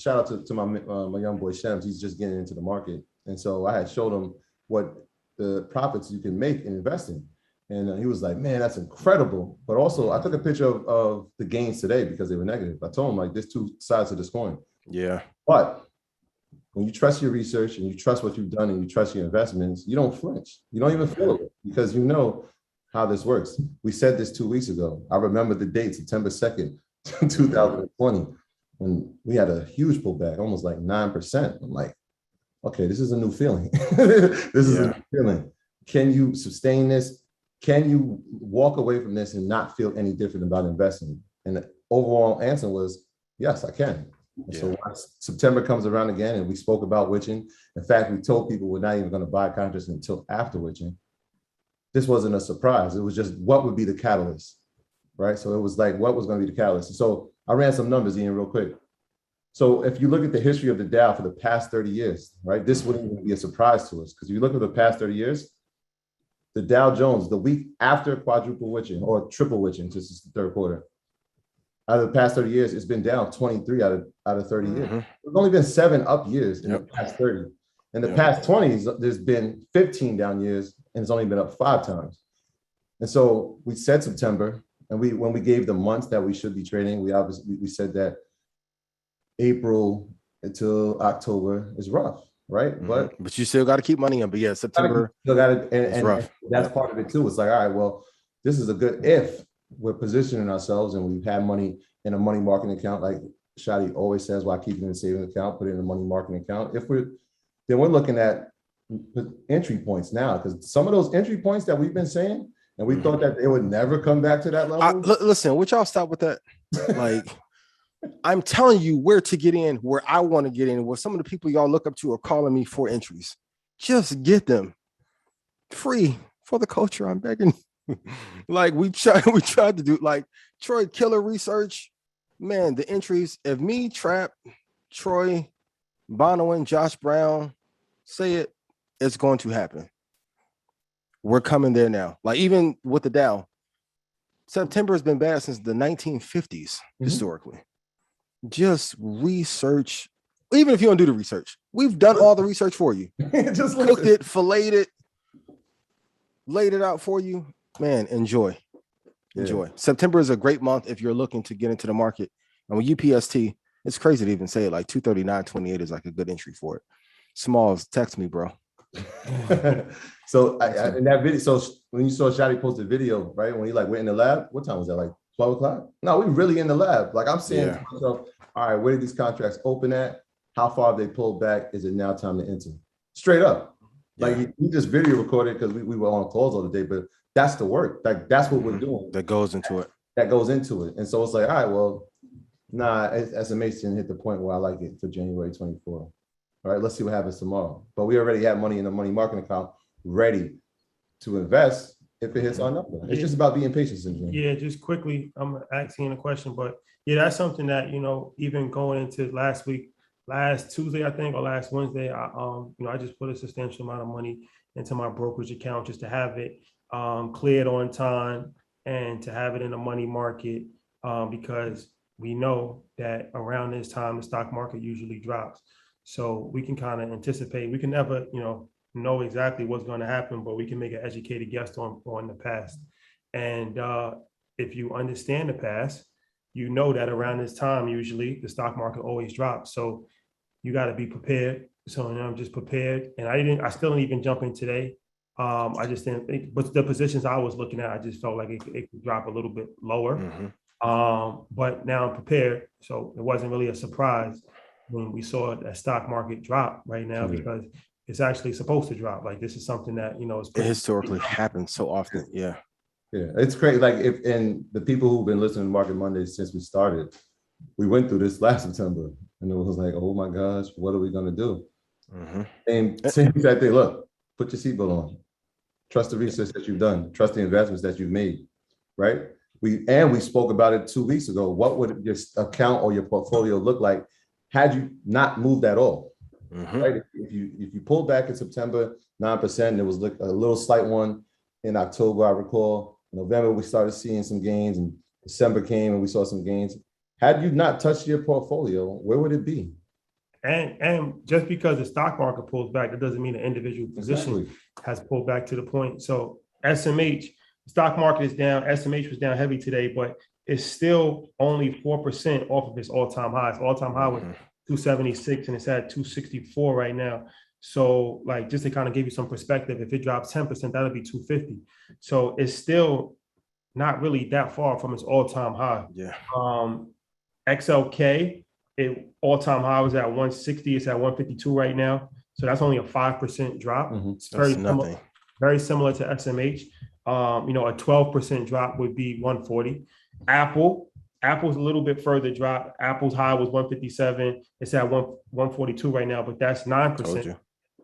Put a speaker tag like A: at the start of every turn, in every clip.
A: shout out to my young boy Shems. He's just getting into the market, and so I had showed him what the profits you can make in investing, and he was like, "Man, that's incredible." But also, I took a picture of the gains today because they were negative. I told him like, "There's two sides to this coin."
B: Yeah.
A: But when you trust your research and you trust what you've done and you trust your investments, you don't flinch. You don't even feel it because you know how this works. We said this 2 weeks ago. I remember the date, September 2nd, 2020, when we had a huge pullback, almost like 9%. I'm like, okay, this is a new feeling. This is a new feeling. Can you sustain this? Can you walk away from this and not feel any different about investing? And the overall answer was, yes, I can. So once September comes around again, and we spoke about witching. In fact, we told people we're not even going to buy contracts until after witching. This wasn't a surprise. It was just what would be the catalyst, right? So it was like, what was going to be the catalyst? And so I ran some numbers, Ian, real quick. So if you look at the history of the Dow for the past 30 years, right, this wouldn't even be a surprise to us because if you look at the past 30 years, the Dow Jones, the week after quadruple witching or triple witching, this is the third quarter, out of the past 30 years, it's been down 23 out of 30 years. There's only been 7 up years in the past 30. In the past 20s, there's been 15 down years, and it's only been up 5 times. And so we said September, and when we gave the months that we should be trading, we said that April until October is rough, right? But
B: you still got to keep money in. But yeah, September
A: and rough. That's part of it too. It's like, all right, well, this is a good if we're positioning ourselves and we've had money in a money market account, like Shadi always says, why keep it in a savings account, put it in a money market account. Then we're looking at entry points now, because some of those entry points that we've been saying, and we thought that they would never come back to that level.
B: Listen, would y'all stop with that? Like, I'm telling you where to get in, where I want to get in, where some of the people y'all look up to are calling me for entries. Just get them free for the culture. I'm begging. Like we tried to do, like Troy Killer research, man, the entries, if me, Trap, Troy, Bonawyn, Josh Brown say it's going to happen. We're coming there now. Like even with the Dow, September has been bad since the 1950s, historically. Just research. Even if you don't do the research, we've done all the research for you. Just cooked it, filleted it, laid it out for you. Man, enjoy. September is a great month if you're looking to get into the market. And with UPST, it's crazy to even say it, like 239.28 is like a good entry for it. Smalls, text me, bro.
A: So in that video, so when you saw Shadi post the video, right, when he like went in the lab, what time was that, like 12 o'clock? No, we really in the lab. Like I'm saying to myself, all right, where did these contracts open at? How far have they pulled back? Is it now time to enter? Straight up. Like he just video recorded because we were on calls all the day, but that's the work. Like that's what we're doing.
B: That goes into it.
A: And so it's like, all right, well, estimation hit the point where I like it for January 24. All right, let's see what happens tomorrow. But we already have money in the money market account ready to invest if it hits our number. It's just about being patient, Syndrome.
C: Yeah, just quickly, I'm asking a question, but yeah, that's something that, even going into last Tuesday, I think, or last Wednesday, I just put a substantial amount of money into my brokerage account just to have it cleared on time and to have it in the money market because we know that around this time, the stock market usually drops. So we can kind of anticipate. We can never, know exactly what's going to happen, but we can make an educated guess on the past. And if you understand the past, you know that around this time, usually the stock market always drops. So you got to be prepared. So I'm just prepared. And I still didn't even jump in today. I just didn't think, but the positions I was looking at, I just felt like it could drop a little bit lower. But now I'm prepared. So it wasn't really a surprise when we saw that stock market drop right now because it's actually supposed to drop. Like this is something that,
B: it historically happens so often. Yeah.
A: Yeah. It's crazy. Like and the people who've been listening to Market Mondays since we started, we went through this last September and it was like, oh my gosh, what are we going to do? And same exact thing. Look, put your seatbelt on. Trust the research that you've done. Trust the investments that you've made, right? We spoke about it 2 weeks ago. What would your account or your portfolio look like had you not moved at all? Right? If you pulled back in September 9%, there was like a little slight one in October, I recall. In November, we started seeing some gains, and December came and we saw some gains. Had you not touched your portfolio, where would it be?
C: And just because the stock market pulls back, that doesn't mean an individual position has pulled back to the point. So SMH, stock market is down. SMH was down heavy today, but it's still only 4% off of its all-time high. Its all-time high was 276, and it's at 264 right now. So, like, just to kind of give you some perspective, if it drops 10%, that'll be 250. So it's still not really that far from its all-time high.
B: Yeah.
C: XLK, it all-time high was at 160. It's at 152 right now. So that's only a 5% drop. It's very similar to SMH. You know, a 12% drop would be 140. Apple's a little bit further drop. Apple's high was 157. It's at 142 right now, but that's 9%.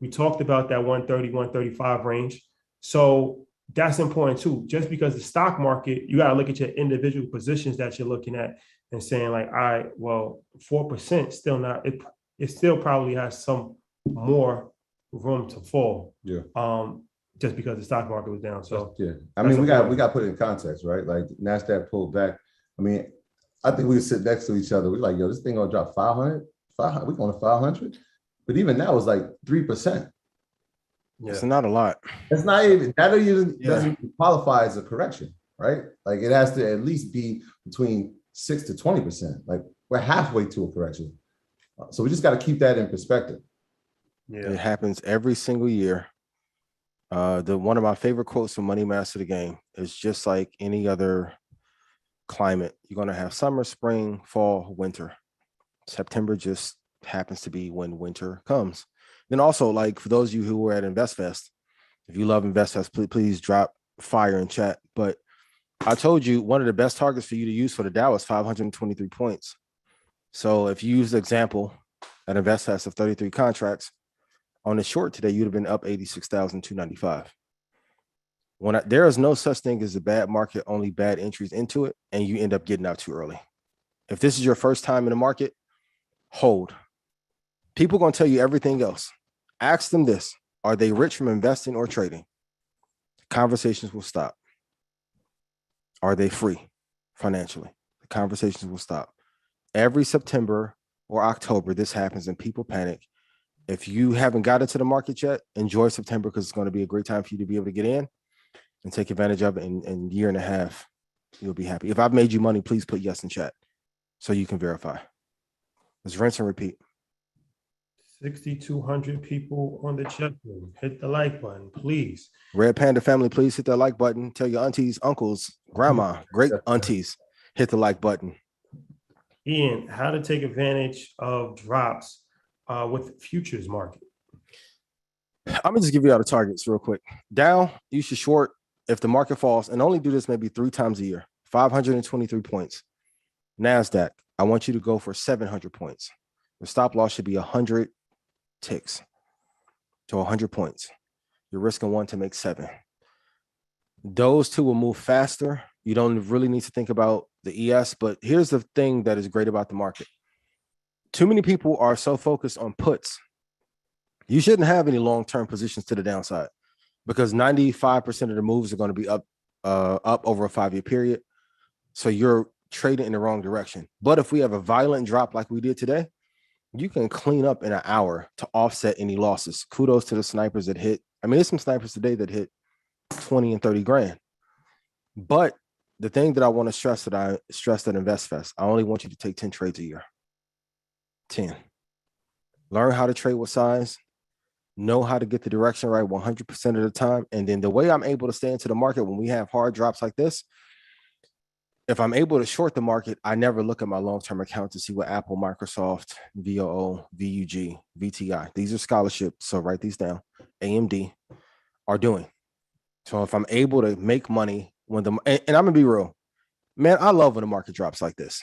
C: We talked about that 130, 135 range. So that's important too. Just because the stock market, you got to look at your individual positions that you're looking at and saying like, all right, well, 4% still not, it still probably has some more room to fall.
A: Yeah.
C: Just because the stock market was down. So
A: yeah, I mean, we got to put it in context, right? Like NASDAQ pulled back. I mean, I think we sit next to each other. We're like, yo, this thing gonna drop 500. We're going to 500. But even that was like 3%.
B: Yeah. It's not a lot.
A: It's not even that doesn't even qualify as a correction, right? Like it has to at least be between 6 to 20%. Like we're halfway to a correction. So we just got to keep that in perspective.
B: Yeah, it happens every single year. One of my favorite quotes from Money Master the Game is just like any other climate. You're going to have summer, spring, fall, winter. September just happens to be when winter comes. Then also, like for those of you who were at InvestFest, if you love InvestFest, please drop fire in chat. But I told you one of the best targets for you to use for the Dow is 523 points. So if you use the example at InvestFest of 33 contracts, on the short today, you'd have been up 86,295. There is no such thing as a bad market, only bad entries into it, and you end up getting out too early. If this is your first time in the market, hold. People are going to tell you everything else. Ask them this: are they rich from investing or trading? Conversations will stop. Are they free financially? The conversations will stop. Every September or October, this happens and people panic. If you haven't got into the market yet, enjoy September because it's going to be a great time for you to be able to get in and take advantage of it. In a year and a half, you'll be happy. If I've made you money, please put yes in chat so you can verify. Let's rinse and repeat.
C: 6,200 people on the chat room. Hit the like button, please.
B: Red Panda family, please hit that like button. Tell your aunties, uncles, grandma, great aunties, hit the like button.
C: Ian, how to take advantage of drops with futures market?
B: I'm gonna just give you all the targets real quick. Dow, you should short if the market falls, and only do this maybe 3 times a year. 523 points. NASDAQ, I want you to go for 700 points. The stop loss should be 100 ticks to 100 points. You're risking 1 to make 7. Those two will move faster. You don't really need to think about the ES, but here's the thing that is great about the market. Too many people are so focused on puts. You shouldn't have any long-term positions to the downside because 95% of the moves are going to be up over a 5-year period. So you're trading in the wrong direction. But if we have a violent drop like we did today, you can clean up in an hour to offset any losses. Kudos to the snipers that hit. I mean, there's some snipers today that hit 20 and 30 grand. But the thing that I want to stress that I stressed at InvestFest, I only want you to take 10 trades a year. 10. Learn how to trade with size. Know how to get the direction right 100% of the time. And then the way I'm able to stay into the market when we have hard drops like this, if I'm able to short the market, I never look at my long-term account to see what Apple, Microsoft, VOO, VUG, VTI, these are scholarships, so write these down, AMD, are doing. So if I'm able to make money when and I'm going to be real, man, I love when the market drops like this.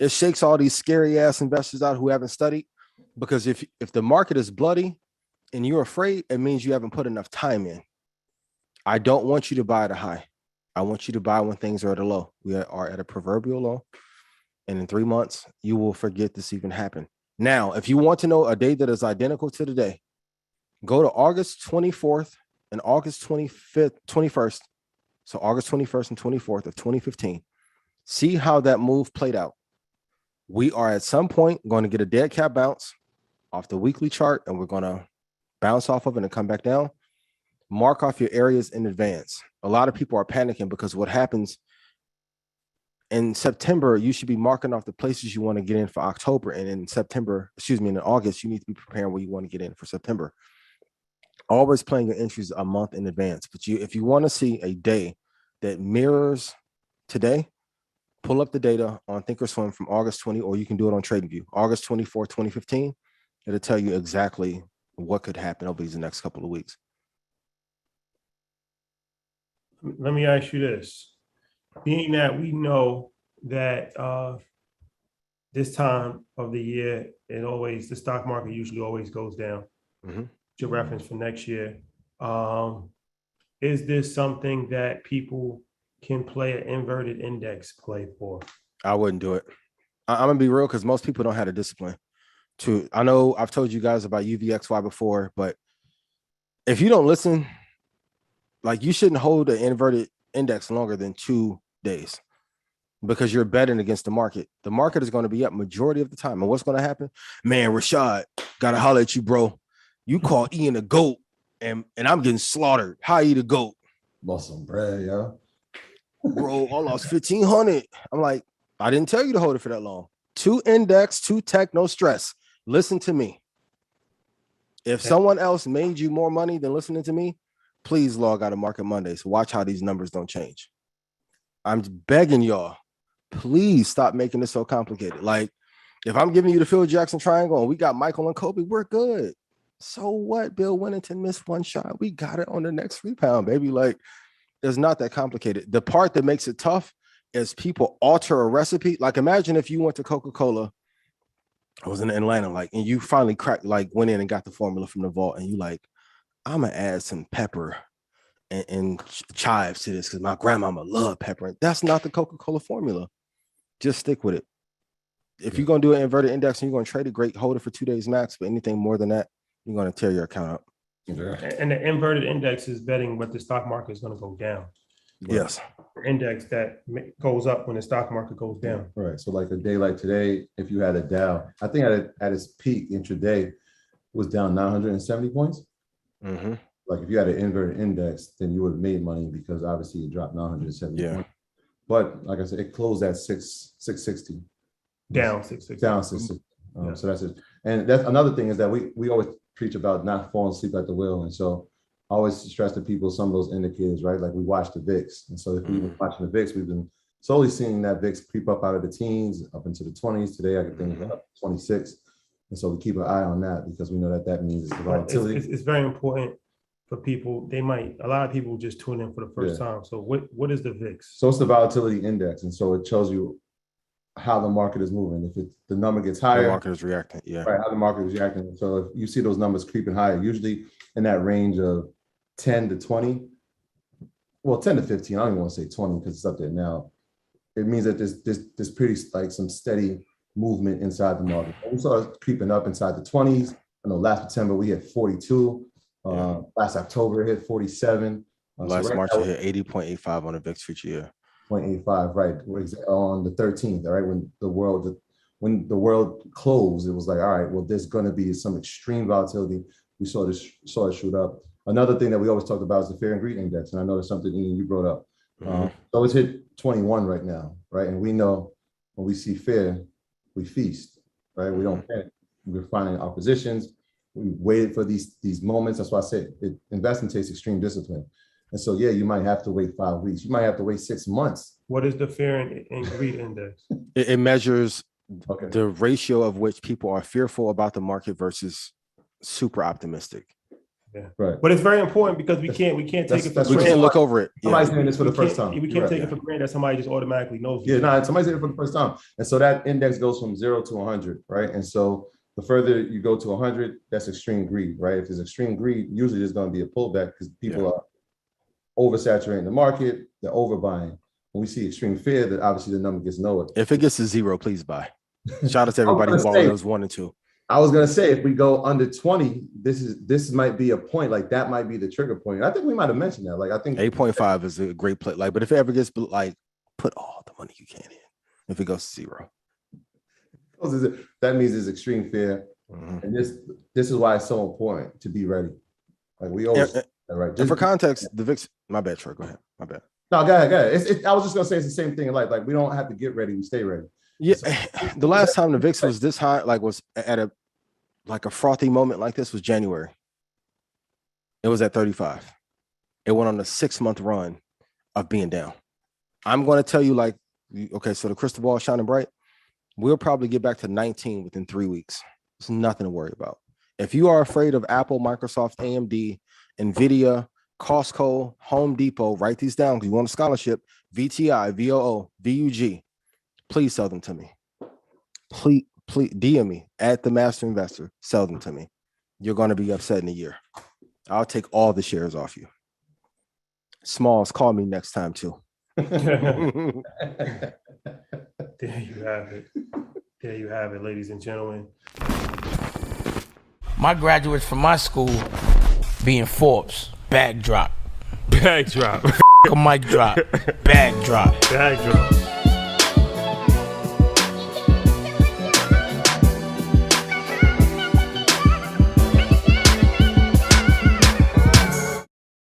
B: It shakes all these scary ass investors out who haven't studied, because if the market is bloody and you're afraid, it means you haven't put enough time in. I don't want you to buy at a high. I want you to buy when things are at a low. We are at a proverbial low. And in 3 months, you will forget this even happened. Now, if you want to know a day that is identical to today, go to August 24th and August 21st. So August 21st and 24th of 2015. See how that move played out. We are at some point going to get a dead cat bounce off the weekly chart, and we're going to bounce off of it and come back down. Mark off your areas in advance. A lot of people are panicking because what happens in September, you should be marking off the places you want to get in for October. And in in August, you need to be preparing where you want to get in for September. Always planning your entries a month in advance. But if you want to see a day that mirrors today, pull up the data on Thinkorswim from August 20, or you can do it on TradingView. August 24, 2015. It'll tell you exactly what could happen over these next couple of weeks.
C: Let me ask you this. Being that we know that this time of the year, the stock market usually always goes down.
B: Mm-hmm.
C: To reference for next year, is this something that people can play an inverted index play for?
B: I wouldn't do it. I'm gonna be real, because most people don't have the discipline. I know I've told you guys about UVXY before, but if you don't listen, like, you shouldn't hold an inverted index longer than 2 days, because you're betting against the market. The market is going to be up majority of the time. And what's going to happen? Man, Rashad, gotta holler at you, bro. You call Ian a goat, and I'm getting slaughtered. How you the goat?
A: Lost some bread, yeah.
B: Bro, I lost 1,500. I'm like, I didn't tell you to hold it for that long. 2 index, 2 tech, no stress. Listen to me. If someone else made you more money than listening to me, please log out of Market Mondays. Watch how these numbers don't change. I'm begging y'all, please stop making this so complicated. Like, if I'm giving you the Phil Jackson triangle and we got Michael and Kobe, we're good. So what? Bill Winnington missed 1 shot. We got it on the next rebound, baby. Like, it's not that complicated. The part that makes it tough is people alter a recipe. Like, imagine if you went to Coca-Cola, I was in Atlanta, like, and you finally went in and got the formula from the vault, and you like, I'm gonna add some pepper and chives to this because my grandmama loved pepper. That's not the Coca-Cola formula. Just stick with it. If you're gonna do an inverted index and you're gonna trade it, great, hold it for 2 days max. But anything more than that, you're going to tear your account up.
C: And the inverted index is betting what the stock market is going to go down.
B: Yes.
C: The index that goes up when the stock market goes down.
A: Right. So like a day like today, if you had a Dow, I think at its peak intraday was down 970 points.
B: Mm-hmm.
A: Like if you had an inverted index, then you would have made money because obviously it dropped 970 points. But like I said, it closed at 660.
C: Down 660.
A: Down 660. So that's it. And that's another thing is that we always preach about not falling asleep at the wheel. And so I always stress to people some of those indicators, right? Like we watch the VIX. And so if we've been watching the VIX, we've been slowly seeing that VIX creep up out of the teens, up into the 20s. Today, I could think up to 26. And so we keep an eye on that because we know that means it's the volatility.
C: It's very important for people. A lot of people just tune in for the first time. So what is the VIX?
A: So it's the volatility index. And so it shows you how the market is moving. If the number gets higher,
B: the market is reacting. Yeah.
A: Right, how the market is reacting. So if you see those numbers creeping higher, usually in that range of 10 to 20, well, 10 to 15, I don't even want to say 20 because it's up there now. It means that there's pretty like some steady movement inside the market. And we saw it creeping up inside the 20s. I know last September we hit 42. Last October it hit 47.
B: Last March it hit 80.85 on the VIX future year.
A: 0.85, right? On the 13th, all right, when the world closed, it was like, all right, well, there's going to be some extreme volatility. We saw it shoot up. Another thing that we always talk about is the fear and greed index, and I know there's something you brought up. So it's hit 21 right now, right? And we know when we see fear, we feast, right? We don't panic. We're finding our positions. We waited for these moments. That's why I said investing takes extreme discipline. And so, yeah, you might have to wait 5 weeks. You might have to wait 6 months.
C: What is the fear and greed index?
B: It measures the ratio of which people are fearful about the market versus super optimistic.
C: Yeah, right. But it's very important because we can't take it for granted.
B: We can't look over it.
A: Somebody's doing this for the first time.
C: We can't take it for granted that somebody just automatically knows.
A: Somebody's doing it for the first time. And so that index goes from 0 to 100, right? And so the further you go to 100, that's extreme greed, right? If there's extreme greed, usually there's going to be a pullback because people are oversaturating the market, they're overbuying. When we see extreme fear, that obviously the number gets lower.
B: If it gets to 0, please buy. Shout out to everybody who bought those 1 and 2.
A: I was gonna say if we go under 20, this might be a point, like that might be the trigger point. I think we might have mentioned that. Like I think
B: 8.5 is a great play. Like, but if it ever gets like, put all the money you can in. If it goes to 0.
A: That means it's extreme fear.
B: Mhm.
A: And this is why it's so important to be ready. Like we always, right?
B: And for context, the VIX, my bad, Troy, go ahead. My bad.
A: No, go ahead. I was just gonna say it's the same thing in life. Like we don't have to get ready; we stay ready.
B: Yeah,
A: So,
B: the last time the VIX was this high, like was at a frothy moment like this was January. It was at 35. It went on a 6-month run of being down. I'm going to tell you, like, okay, so the crystal ball is shining bright. We'll probably get back to 19 within 3 weeks. It's nothing to worry about. If you are afraid of Apple, Microsoft, AMD, NVIDIA, Costco, Home Depot, write these down because you want a scholarship. VTI, VOO, VUG. Please sell them to me. Please DM me at the Master Investor. Sell them to me. You're going to be upset in a year. I'll take all the shares off you. Smalls, call me next time too.
C: There you have it. There you have it, ladies and gentlemen.
D: My graduates from my school being Forbes, bag drop.
C: Bag drop.
D: A mic drop, bag drop.
C: Bag drop.